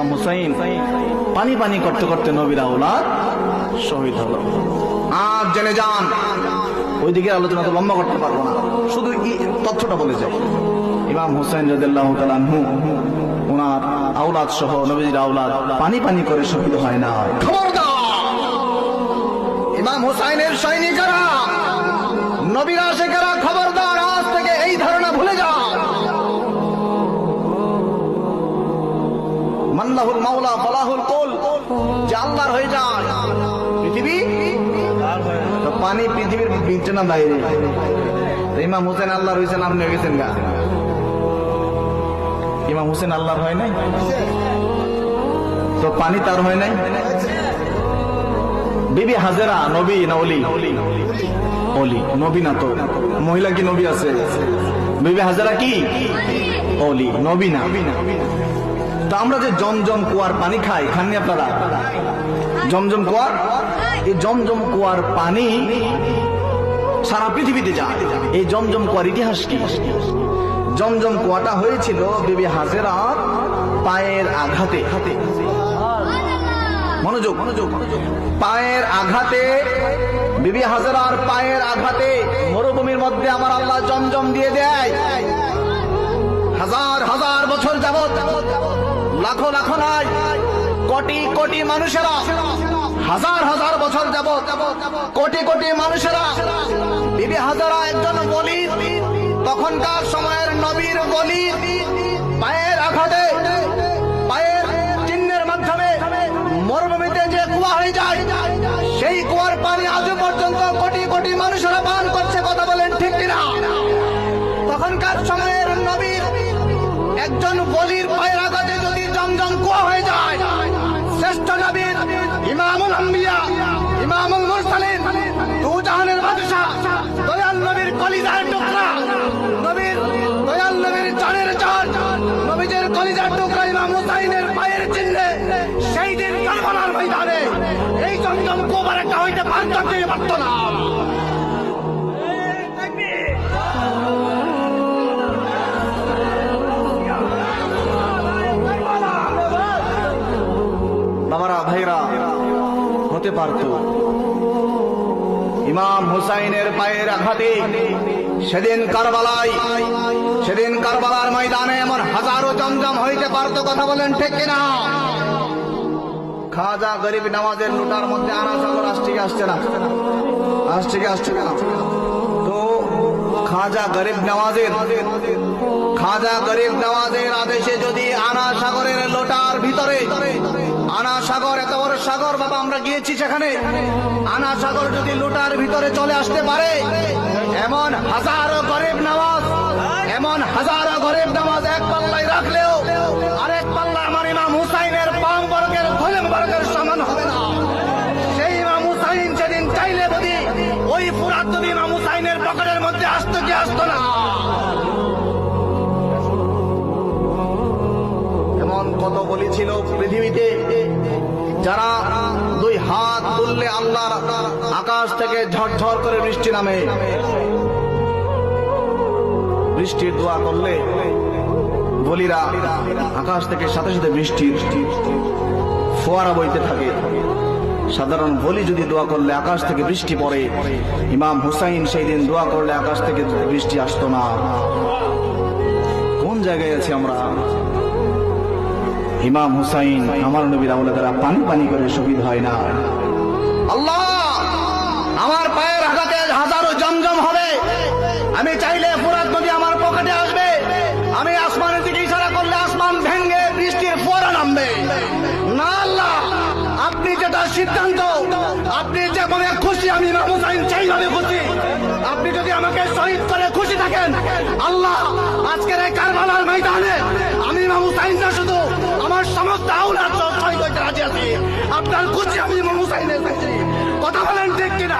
ইমাম হুসাইন পানি পানি করতে করতে নবীর আওলাদ শহীদ হলো। আর জেনে যান, ওইদিকে আলোচনা তো লম্বা করতে পারবো না, শুধু তথ্যটা বলে যাই। ইমাম হুসাইন রাদিয়াল্লাহু তাআলা আনহু ওনার আওলাদ সহ নবীর আওলাদ পানি পানি করে শহীদ হয় না। খবরদার, ইমাম হুসাইনের সৈনিকেরা, নবীর আশিকেরা, খবরদার, আজ থেকে এই ধারণা ভুলে যাও। মাল্লাহুল মাওলা ফালাহুল কুল, যে আল্লাহর হয়ে যায় পৃথিবী, তো পানি পৃথিবীর ভিতরে না বাইরে। ইমাম হুসেন আল্লাহর হয়েছেন, আপনি হয়ে গেছেন গা। ইমাম হুসেন আল্লাহর হয় নাই, তো পানি তার হয় নাই। বিবি হাজেরা নবী না অলি? অলি। নবী না তো, মহিলা কি নবী আছে? বিবি হাজেরা কি অলি, নবী না। তো আমরা যে জমজম কুয়ার পানি খাই, খাননি আপনারা? জমজম কুয়ার, এই জমজম কুয়ার পানি সারা পৃথিবীতে যায়। এই জমজম কুয়ার ইতিহাস কি? জমজম কুয়াটা হয়েছিল বিবি হাজেরার পায়ের আঘাতে। মনোযোগ, মনোযোগ, পায়ের আঘাতে, বিবি হাজেরার পায়ের আঘাতে মরুভূমির মধ্যে আমার আল্লাহ জমজম দিয়ে দেয়। হাজার হাজার বছর যাবত, লাখো লাখো নয়, কোটি কোটি মানুষেরা, হাজার হাজার বছর যাবত কোটি কোটি মানুষেরা, বিবি হাজেরা একজন বলি, তখনকার সময়ের নবীর বলি, পায়ের আঘাতে, পায়ের চিহ্নের মাধ্যমে মরুভূমিতে যে কুয়া হয়ে যায়, সেই কুয়ার পানি আজও পর্যন্ত কোটি কোটি মানুষেরা পান করছে। কথা বলেন ঠিক কিনা? তখনকার সময়ের নবীর একজন বলির পায়ের আঘাতে যদি জমজম কুয়া হয়ে যায়, শ্রেষ্ঠ নবীর, ইমামুল আম্বিয়া, ইমামুল মুরসালিন, দু জাহানের বাদশা, দয়াল নবীর কলিজার টুকরা, নবীর দয়াল নবীর জানের জান, নবীদের কলিজার টুকরা ইমাম হুসাইনের পায়ের চিহ্নে সেই দিন কারবালার ময়দানে এই জমজম কুয়ার একটা হইতে পারত না। বাবারা, ভাইরা, হতে পারত। ইমাম হুসাইনের পায়ের আঘাতে সেদিন কারবালার ময়দানে এমন হাজারো জমজম হইতে পারত। কথা বলেন ঠিক কিনা? খাজা গরিব নওয়াজের লুটার মধ্যে আনা সাগর আসছে কি আসছে না? আসছে না? তো খাজা গরিব নওয়াজের আদেশে যদি আনা সাগরের লোটার ভিতরে, আনা সাগর এত বড় সাগর বাবা, আমরা গিয়েছি সেখানে, আনা সাগর যদি লোটার ভিতরে চলে আসতে পারে, এমন হাজারো গরিব নওয়াজ এক পাল্লায় রাখলেও আরেক পাল্লা আমার ইমাম হুসাইনের পাম বরকের ধলে বরকের সমান হবে না। সেই ইমাম হুসাইন সেদিন চাইলে বলি ওই ফুরাত যদি ইমাম হুসাইনের পকেটের মধ্যে আসতো কি আসতো না? এমন কত বলি ছিল পৃথিবীতে, যারা দুই হাত তুললে আল্লাহর আকাশ থেকে ঝরঝর করে বৃষ্টি নামে, বৃষ্টির দোয়া করলে বলিরা আকাশ থেকে সাথে সাথে বৃষ্টির ফোয়ারা বইতে থাকে। সাধারণ বলি যদি দোয়া করলে আকাশ থেকে বৃষ্টি পড়ে, ইমাম হুসাইন সেই দিন দোয়া করলে আকাশ থেকে বৃষ্টি আসতো না। কোন জায়গায় আছি আমরা? ইমাম হুসাইন আমার নবীর আওলাদেরা পানি পানি করে শহীদ হয় না। আল্লাহ, আমার পায়ের আঘাতে হাজারো জমজম হবে, আমি চাইলে ফুরাত নদী আমার পকেটে আসবে, আমি আসমানের দিকে ইশারা করলে আসমান ভেঙে বৃষ্টির ফোয়ারা নামবে না। আল্লাহ, আপনি যেটা সিদ্ধান্ত, আপনি যেভাবে খুশি, আমি ইমাম হুসাইন সেইভাবে খুশি। আপনি যদি আমাকে শহীদ করে খুশি থাকেন, আল্লাহ, আজকের এই কারবালার ময়দানে আমি ইমাম হুসাইন না, শুধু আমার সমস্ত আওলাদ শহীদ হইতে রাজি আছি। আপনার খুশি, আমি ইমাম হুসাইনের খুশি। কথা বলেন ঠিক কিনা?